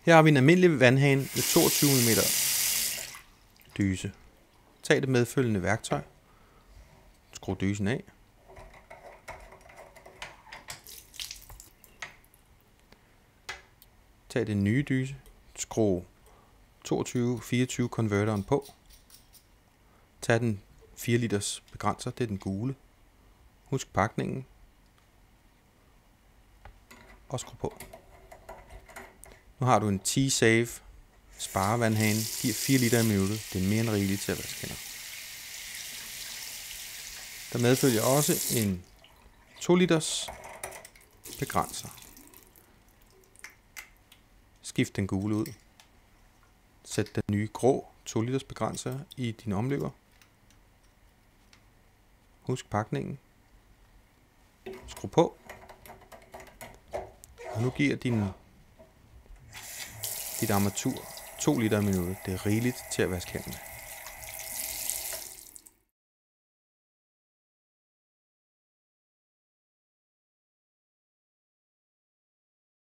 Her har vi en almindelig vandhane med 22 mm dyse. Tag det medfølgende værktøj. Skru dysen af. Tag den nye dyse. Skru 22-24 konverteren på. Tag den 4 liters begrænser, det er den gule. Husk pakningen. Og skru på. Nu har du en T-Save sparevandhane, giver 4 liter i minuttet. Det er mere end rigeligt til at vaske hænder. Der medfølger også en 2 liters begrænser. Skift den gule ud. Sæt den nye grå 2 liters begrænser i din omløber. Husk pakningen. Skru på. Og nu giver dit armatur 2 liter i minuttet. Det er rigeligt til at vaske hænderne.